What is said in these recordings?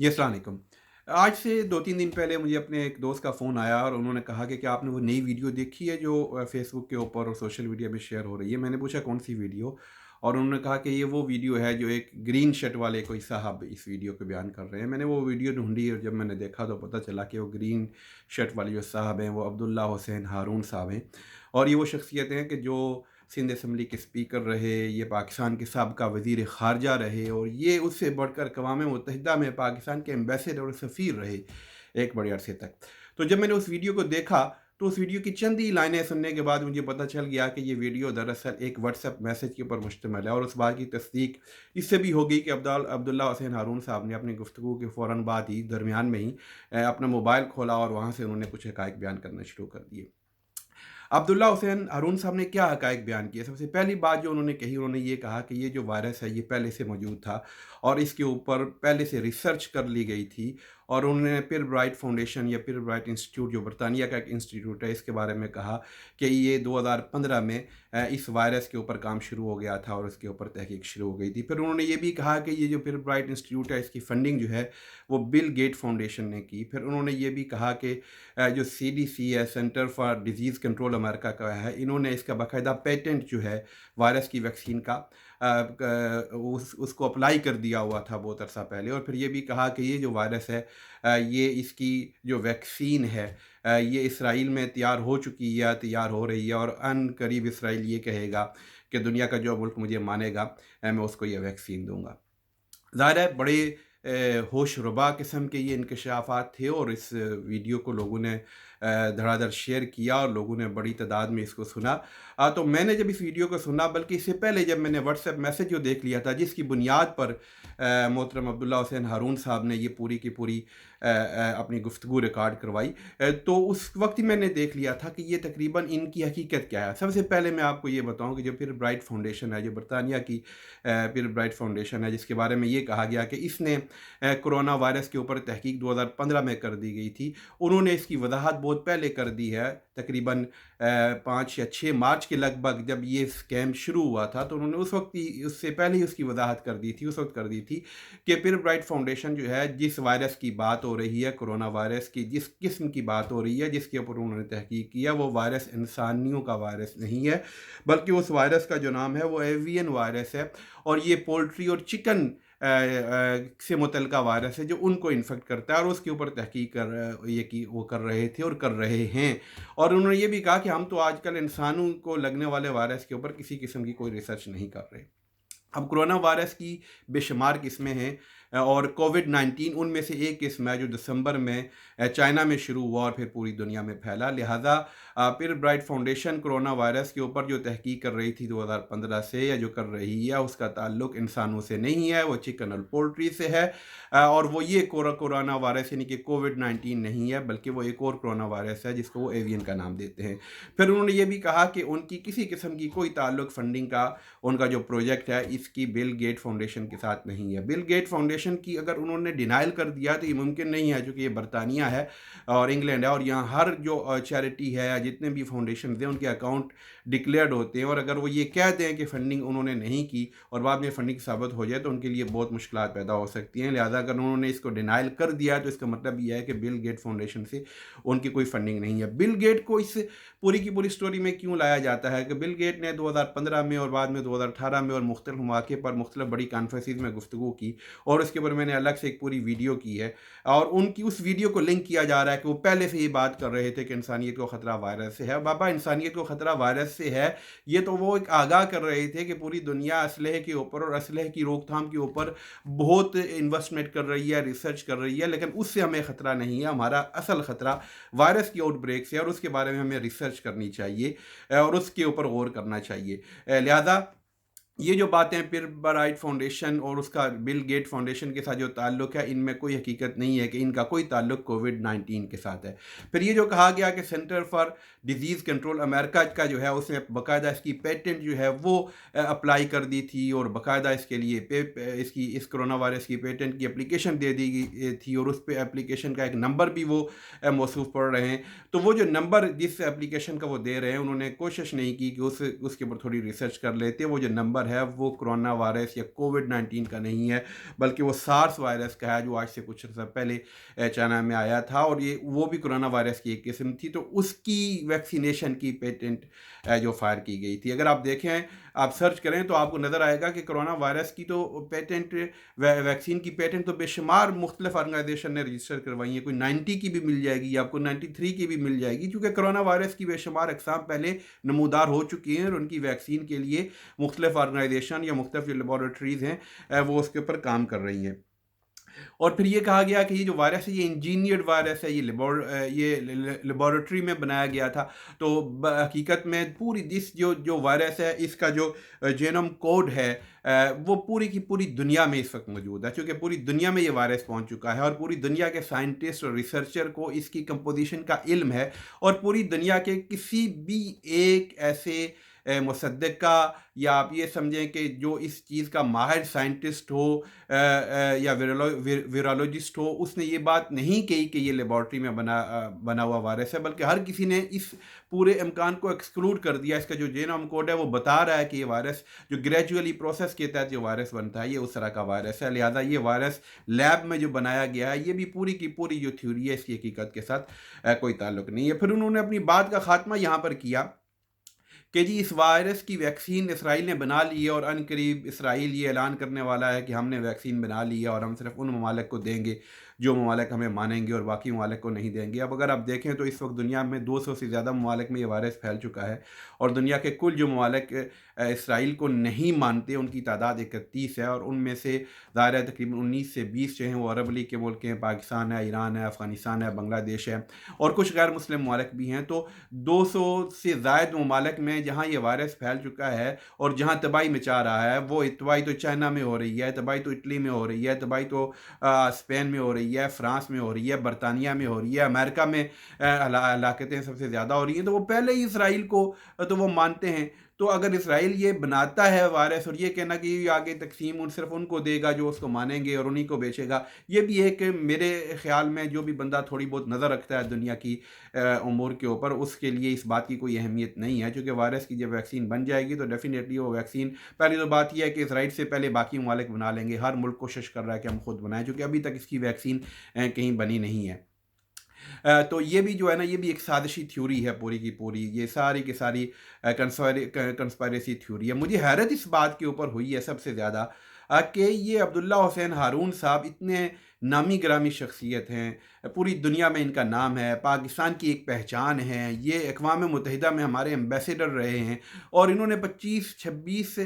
जी, अस्सलाम वालेकुम। आज से 2-3 दिन पहले मुझे अपने एक दोस्त का फ़ोन आया और उन्होंने कहा कि क्या आपने वो नई वीडियो देखी है जो फ़ेसबुक के ऊपर और सोशल मीडिया में शेयर हो रही है? मैंने पूछा कौन-सी वीडियो? और उन्होंने कहा कि ये वो वीडियो है जो एक ग्रीन शर्ट वाले कोई साहब इस वीडियो को बयान कर रहे हैं। मैंने वो वीडियो ढूँढी और जब मैंने देखा तो पता चला कि वो ग्रीन शर्ट वाले जो साहब हैं वो अब्दुल्ला हुसैन हारून साहब हैं। और ये वो शख्सियत हैं कि जो सिंध असम्बली के स्पीकर रहे, ये पाकिस्तान के साबका वज़ीर ख़ारजा रहे और ये उससे बढ़कर अक़वाम मुत्तहिदा में पाकिस्तान के एम्बेसडर और सफ़ीर रहे एक बड़े अरसे तक। तो जब मैंने उस वीडियो को देखा, तो उस वीडियो की चंद ही लाइनें सुनने के बाद मुझे पता चल गया कि ये वीडियो दरअसल एक व्हाट्सएप मैसेज के ऊपर मुश्तमिल है और उस बात की तस्दीक इससे भी हो गई कि अब्दुल्ला हुसैन हारून साहब ने अपनी गुफ्तगू के फ़ौरन बाद ही दरमियान में ही अपना मोबाइल खोला और वहाँ से उन्होंने कुछ हक़ाइक़ बयान करना शुरू कर दिए। अब्दुल्ला हुसैन हारून साहब ने क्या हक़ाइक़ बयान किए? सबसे पहली बात जो उन्होंने कही, उन्होंने ये कहा कि ये जो वायरस है, ये पहले से मौजूद था और इसके ऊपर पहले से रिसर्च कर ली गई थी और उन्होंने पियर ब्राइट फाउंडेशन या पियर ब्राइट इंस्टीट्यूट जो बरतानिया का एक इंस्टीट्यूट है, इसके बारे में कहा कि ये 2015 में इस वायरस के ऊपर काम शुरू हो गया था और उसके ऊपर तहकीक शुरू हो गई थी। फिर उन्होंने ये भी कहा कि ये जो पियर ब्राइट इंस्टीट्यूट है, इसकी फंडिंग जो है, वो बिल गेट फाउंडेशन ने की। फिर उन्होंने ये भी कहा कि जो सीडीसी है, centre for disease control America का है, इन्होंने इसका बाकायदा पेटेंट जो है वायरस की वैक्सीन का उसको अप्लाई कर दिया हुआ था बहुत अरसा पहले। और फिर ये भी कहा कि ये जो वायरस है, ये इसकी जो वैक्सीन है, ये इसराइल में तैयार हो चुकी है या तैयार हो रही है और अनकरीब इसराइल ये कहेगा कि दुनिया का जो मुल्क मुझे मानेगा, मैं उसको ये वैक्सीन दूंगा। ज़ाहिर है बड़े होशरुबा किस्म के ये इंकशाफ़ात थे और इस वीडियो को लोगों ने धड़ाधड़ शेयर किया और लोगों ने बड़ी तादाद में इसको सुना। तो मैंने जब इस वीडियो को सुना, बल्कि इससे पहले जब मैंने व्हाट्सएप मैसेज जो देख लिया था जिसकी बुनियाद पर मोहतरम अब्दुल्ला हुसैन हारून साहब ने ये पूरी की पूरी अपनी गुफ्तगू रिकॉर्ड करवाई, तो उस वक्त ही मैंने देख लिया था कि ये तकरीबन इनकी हकीकत क्या है। सबसे पहले मैं आपको ये बताऊँ कि जो पियर ब्राइट फाउंडेशन है, जो बरतानिया की पियर ब्राइट फाउंडेशन है, जिसके बारे में ये कहा गया कि इसने कोरोना वायरस के ऊपर तहकीक 2015 में कर दी गई थी। उन्होंने इसकी वजाहत बहुत पहले कर दी है, तकरीबन 5 या 6 मार्च के लगभग जब ये स्कैम शुरू हुआ था, तो उन्होंने उस वक्त ही, उससे पहले ही उसकी वजाहत कर दी थी, उस वक्त कर दी थी कि पियर ब्राइट फाउंडेशन जो है, जिस वायरस की बात हो रही है, कोरोना वायरस की जिस किस्म की बात हो रही है, जिसके ऊपर उन्होंने तहकीक किया, वो वायरस इंसानियों का वायरस नहीं है, बल्कि उस वायरस का जो नाम है वो एवियन वायरस है और ये पोल्ट्री और चिकन से मुतल्लिका वायरस है जो उनको इन्फेक्ट करता है और उसके ऊपर तहकीक ये की वो कर रहे थे और कर रहे हैं। और उन्होंने ये भी कहा कि हम तो आजकल इंसानों को लगने वाले वायरस के ऊपर किसी किस्म की कोई रिसर्च नहीं कर रहे। अब कोरोना वायरस की बेशुमार किस्में हैं और कोविड-19 उनमें से एक किस्म है जो दिसंबर में चाइना में शुरू हुआ और फिर पूरी दुनिया में फैला। लिहाजा पियर ब्राइट फाउंडेशन कोरोना वायरस के ऊपर जो तहकीक कर रही थी 2015 से या जो कर रही है, उसका ताल्लुक इंसानों से नहीं है, वो चिकन और पोल्ट्री से है। और वो ये कोरोना वायरस यानी कि कोविड-19 नहीं है, बल्कि वो एक और कोरोना वायरस है जिसको वो एवियन का नाम देते हैं। फिर उन्होंने ये भी कहा कि उनकी किसी किस्म की कोई ताल्लुक फंडिंग का, उनका जो प्रोजेक्ट है इसकी बिल गेट फाउंडेशन के साथ नहीं है। बिल गेट फाउंडेशन की अगर उन्होंने डिनाइल कर दिया तो ये मुमकिन नहीं है, चूँकि ये बरतानिया है और इंग्लैंड है और यहाँ हर जो चैरिटी है या जितने भी फाउंडेशन हैं उनके अकाउंट डिक्लेयर्ड होते हैं। और अगर वो ये कह दें कि फ़ंडिंग उन्होंने नहीं की और बाद में फ़ंडिंग साबित हो जाए तो उनके लिए बहुत मुश्किलात पैदा हो सकती हैं। लिहाजा अगर उन्होंने इसको डिनाइल कर दिया तो इसका मतलब ये है कि बिल गेट फाउंडेशन से उनकी कोई फ़ंडिंग नहीं है। बिल गेट को इस पूरी की पूरी स्टोरी में क्यों लाया जाता है कि बिल गेट ने 2015 में और बाद में 2018 में और मुख्तलिफ मौके पर मुख्तलिफ बड़ी कॉन्फ्रेंसिस में गुफ्तगू की और उसके ऊपर मैंने अलग से एक पूरी वीडियो की है और उनकी उस वीडियो को लिंक किया जा रहा है कि वो पहले से ही बात कर रहे थे कि इंसानियत को ख़तरा वायरस से है। बाबा, इंसानियत को ख़तरा वायरस से है, ये तो वो एक आगाह कर रहे थे कि पूरी दुनिया असलहे के ऊपर और असलहे की रोकथाम के ऊपर बहुत इन्वेस्टमेंट कर रही है, रिसर्च कर रही है, लेकिन उससे हमें ख़तरा नहीं है। हमारा असल ख़तरा वायरस की आउटब्रेक से और उसके बारे में हमें रिसर्च करनी चाहिए और उसके ऊपर गौर करना चाहिए। लिहाजा ये जो बातें पियर ब्राइट फाउंडेशन और उसका बिल गेट फाउंडेशन के साथ जो ताल्लुक है, इनमें कोई हकीकत नहीं है कि इनका कोई ताल्लुक कोविड-19 के साथ है। फिर ये जो कहा गया कि centre for disease control America का जो है उसने बाकायदा इसकी पेटेंट जो है वो अप्लाई कर दी थी और बाकायदा इसके लिए इसकी इस कोरोना वायरस की पेटेंट की एप्लीकेशन दे दी गई थी और उस पे एप्लीकेशन का एक नंबर भी वो मौसूफ पढ़ रहे हैं। तो वो जो नंबर जिस एप्लीकेशन का वो दे रहे हैं, उन्होंने कोशिश नहीं की कि उसके ऊपर थोड़ी रिसर्च कर लेते। वो जो नंबर खबर है वो कोरोना वायरस या कोविड-19 का नहीं है, बल्कि वो सार्स वायरस का है, जो आज से कुछ अर्सा पहले चाइना में आया था, और ये वो भी कोरोना वायरस की एक किस्म थी। तो उसकी वैक्सीनेशन की पेटेंट जो फायर की गई थी। अगर आप देखें, आप सर्च करें तो आपको नज़र आएगा कि कोरोना वायरस की तो पेटेंट, वैक्सीन की पेटेंट तो बेशुमार मुख्तलिफ ऑर्गेनाइजेशन ने रजिस्टर करवाई है। कोई 90 की भी मिल जाएगी आपको, 93 की भी मिल जाएगी, क्योंकि कोरोना वायरस की बेशुमार अक़साम पहले नमूदार हो चुकी हैं, और उनकी वैक्सीन के लिए मुख्तलिफ ऑर्गेनाइजेशन या मुख्तलिफ जो लेबॉरेटरीज़ हैं वो उसके ऊपर काम कर रही हैं। और फिर ये कहा गया कि ये जो वायरस है ये इंजीनियर्ड वायरस है, ये लेबॉरेटरी में बनाया गया था। तो हकीकत में पूरी दिस जो जो वायरस है, इसका जो जीनोम कोड है, वो पूरी की पूरी दुनिया में इस वक्त मौजूद है, क्योंकि पूरी दुनिया में ये वायरस पहुंच चुका है, और पूरी दुनिया के साइंटिस्ट और रिसर्चर को इसकी कंपोजिशन का इल्म है। और पूरी दुनिया के किसी भी एक ऐसे मुसद्दिक़ा, या आप ये समझें कि जो इस चीज़ का माहिर साइंटिस्ट हो या विरोलॉजिस्ट हो, उसने ये बात नहीं कही कि ये लेबॉर्ट्री में बना हुआ वायरस है, बल्कि हर किसी ने इस पूरे इम्कान को एक्सक्लूड कर दिया। इसका जो जीनोम कोड है वो बता रहा है कि ये वायरस जो ग्रेजुअली प्रोसेस के तहत जो वायरस बनता है, ये उस तरह का वायरस है। लिहाजा ये वायरस लैब में जो बनाया गया है, ये भी पूरी की पूरी जो थ्योरी है, इसकी हकीकत के साथ कोई ताल्लुक नहीं है। फिर उन्होंने अपनी बात का खात्मा यहाँ पर किया कि जी इस वायरस की वैक्सीन इसराइल ने बना ली है, और अनकरीब इसराइल ये ऐलान करने वाला है कि हमने वैक्सीन बना ली है, और हम सिर्फ उन ममालिक को देंगे जो ममालिक हमें मानेंगे, और बाकी ममालिक को नहीं देंगे। अब अगर आप देखें तो इस वक्त दुनिया में 200 से ज़्यादा ममालिक में ये वायरस फैल चुका है, और दुनिया के कुल जो ममालिक इसराइल को नहीं मानते, उनकी तादाद 31 है, और उनमें से ज़ाहिर है तकरीबन 19 से 20 जो हैं वो अरब लीग के मुल्क हैं, पाकिस्तान है, ईरान है, अफ़गानिस्तान है, बांग्लादेश है, और कुछ गैर मुस्लिम ममालिक भी हैं। तो 200 से ज़ायद ममालिक में जहाँ ये वायरस फैल चुका है और जहाँ तबाही मचा रहा है, वो तबाही तो चाइना में हो रही है, तबाही तो इटली में हो रही है, तबाही तो स्पेन में हो रही है, फ्रांस में हो रही है, बरतानिया में हो रही है, अमेरिका में हलाकतें सबसे ज़्यादा हो रही हैं। तो वो पहले ही इसराइल को तो वो मानते हैं। तो अगर इसराइल ये बनाता है वायरस, और ये कहना कि ये आगे तकसीम उन सिर्फ उनको देगा जो उसको मानेंगे, और उन्हीं को बेचेगा, ये भी एक मेरे ख़्याल में जो भी बंदा थोड़ी बहुत नज़र रखता है दुनिया की उमूर के ऊपर, उसके लिए इस बात की कोई अहमियत नहीं है। क्योंकि वायरस की जब वैक्सीन बन जाएगी तो डेफिनेटली वो वैक्सीन, पहली तो बात यह है कि इसराइल से पहले बाकी ममालिक बना लेंगे। हर मुल्क कोशिश कर रहा है कि हम खुद बनाएं, क्योंकि अभी तक इसकी वैक्सीन कहीं बनी नहीं है। तो ये भी जो है ना, ये भी एक साजिशी थ्योरी है पूरी की पूरी, ये सारी की सारी कंस्पायरेसी थ्योरी है। मुझे हैरत इस बात के ऊपर हुई है सबसे ज़्यादा कि ये अब्दुल्ला हुसैन हारून साहब इतने नामी गिरामी शख्सियत हैं, पूरी दुनिया में इनका नाम है, पाकिस्तान की एक पहचान है, ये अक़वाम मुत्तहिदा में हमारे एम्बेसडर रहे हैं, और इन्होंने 25-26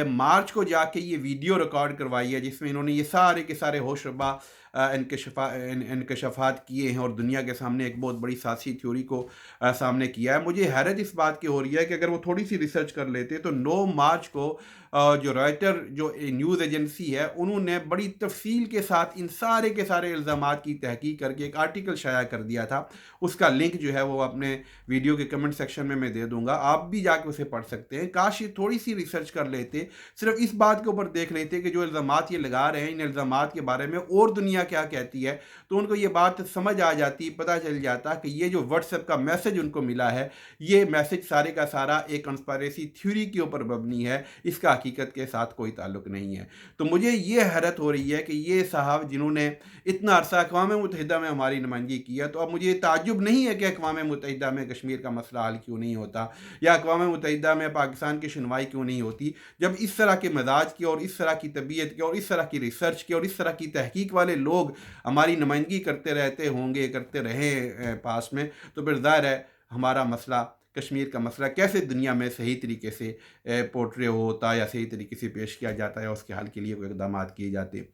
मार्च को जाके ये वीडियो रिकॉर्ड करवाई है, जिसमें इन्होंने ये सारे के सारे होशरुबा इंकशाफात किए हैं, और दुनिया के सामने एक बहुत बड़ी सासी थ्योरी को सामने किया है। मुझे हैरत इस बात की हो रही है कि अगर वो थोड़ी सी रिसर्च कर लेते तो 9 मार्च को जो रॉयटर जो न्यूज़ एजेंसी है, उन्होंने बड़ी तफसील के साथ इन सारे के सारे इल्ज़ामात की तहकीक करके एक आर्टिकल शाया कर दिया था। उसका लिंक जो है वो अपने वीडियो के कमेंट सेक्शन में मैं दे दूंगा, आप भी जाके उसे पढ़ सकते हैं। काश ये थोड़ी सी रिसर्च कर लेते, सिर्फ इस बात के ऊपर देख लेते कि जो इल्ज़ामात ये लगा रहे हैं, इन इल्ज़ामात के बारे में और दुनिया क्या कहती है, तो उनको ये बात समझ आ जाती, पता चल जाता कि ये जो व्हाट्सएप का मैसेज उनको मिला है, ये मैसेज सारे का सारा एक कंस्पायरेसी थ्योरी के ऊपर मबनी है, इसका हकीकत के साथ कोई ताल्लुक नहीं है। तो मुझे ये हैरत हो रही है कि ये साहब जिन्होंने इतना अरसा अक़वाम मुत्तहिदा में हमारी नुमाइंदगी किया, तो अब मुझे ताज्जुब नहीं है कि अक़वाम मुत्तहिदा में कश्मीर का मसला हल क्यों नहीं होता, या अक़वाम मुत्तहिदा में पाकिस्तान की सुनवाई क्यों नहीं होती, जब इस तरह के मजाज की और इस तरह की तबीयत की और इस तरह की रिसर्च की और इस तरह की तहकीक वाले लोग हमारी नुमाइंदगी करते रहते होंगे, करते रहे पास में, तो फिर ज़ाहिर है हमारा मसला, कश्मीर का मसला कैसे दुनिया में सही तरीके से पोर्ट्रे होता, या सही तरीके से पेश किया जाता है, उसके हल के लिए कोई इक़दाम किए जाते।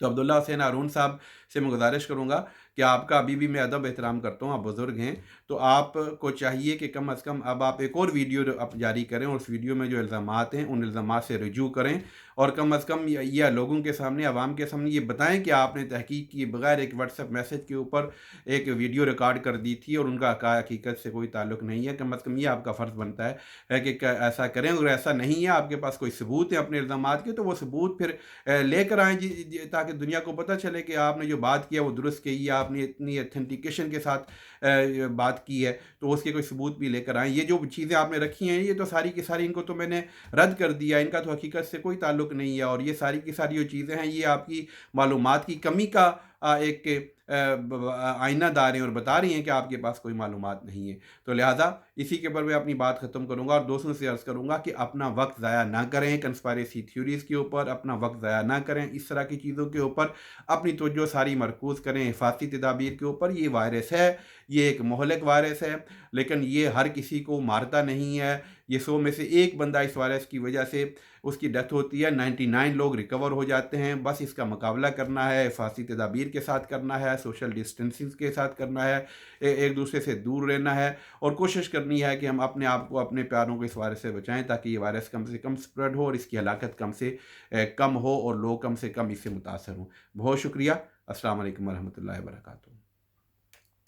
तो अब्दुल्ला हुसैन हारून साहब से मैं गुजारिश करूँगा कि आपका अभी भी मैं अदब एहतराम करता हूँ, आप बुज़ुर्ग हैं, तो आपको चाहिए कि कम अज़ कम अब आप एक और वीडियो आप जारी करें, और उस वीडियो में जो इल्ज़ामात हैं उन इल्ज़ामात से रुजू करें, اور کم از کم یا لوگوں کے سامنے، عوام کے سامنے یہ بتائیں کہ آپ نے تحقیق کیے بغیر ایک واٹس ایپ میسج کے اوپر ایک ویڈیو ریکارڈ کر دی تھی اور ان کا حقیقت سے کوئی تعلق نہیں ہے۔ کم از کم یہ آپ کا فرض بنتا ہے کہ ایسا کریں، اگر ایسا نہیں ہے، آپ کے پاس کوئی ثبوت ہے اپنے الزامات کے، تو وہ ثبوت پھر لے کر آئیں تاکہ دنیا کو پتہ چلے کہ آپ نے جو بات کیا وہ درست کی ہے، آپ نے اتنی اتھینٹیکیشن کے ساتھ بات کی ہے، تو اس کے کوئی ثبوت بھی لے کر آئیں۔ یہ جو چیزیں آپ نے رکھی ہیں یہ تو ساری کی ساری ان کو تو میں نے رد کر دیا، ان کا تو حقیقت سے کوئی تعلق نہیں ہے، اور یہ ساری کی ساری جو چیزیں ہیں یہ آپ کی معلومات کی کمی کا ایک آئینہ دار ہیں اور بتا رہی ہیں کہ آپ کے پاس کوئی معلومات نہیں ہے۔ تو لہٰذا اسی کے اوپر میں اپنی بات ختم کروں گا اور دوستوں سے عرض کروں گا کہ اپنا وقت ضائع نہ کریں کنسپائریسی تھیوریز کے اوپر، اپنا وقت ضائع نہ کریں اس طرح کی چیزوں کے اوپر، اپنی توجہ ساری مرکوز کریں حفاظتی تدابیر کے اوپر۔ یہ وائرس ہے، یہ ایک مہلک وائرس ہے، لیکن یہ ہر کسی کو مارتا نہیں ہے۔ یہ 100 میں سے ایک بندہ اس وائرس کی وجہ سے اس کی ڈیتھ ہوتی ہے، 99 لوگ ریکور ہو جاتے ہیں۔ بس اس کا مقابلہ کرنا ہے، حفاظتی تدابیر کے ساتھ کرنا ہے، سوشل ڈسٹینسنگ کے ساتھ کرنا ہے، ایک دوسرے سے دور رہنا ہے، اور کوشش کرنی ہے کہ ہم اپنے آپ کو، اپنے پیاروں کو اس وائرس سے بچائیں تاکہ یہ وائرس کم سے کم سپریڈ ہو اور اس کی ہلاکت کم سے کم ہو اور لوگ کم سے کم اس سے متاثر ہوں۔ بہت شکریہ۔ السلام علیکم ورحمۃ اللہ وبرکاتہ۔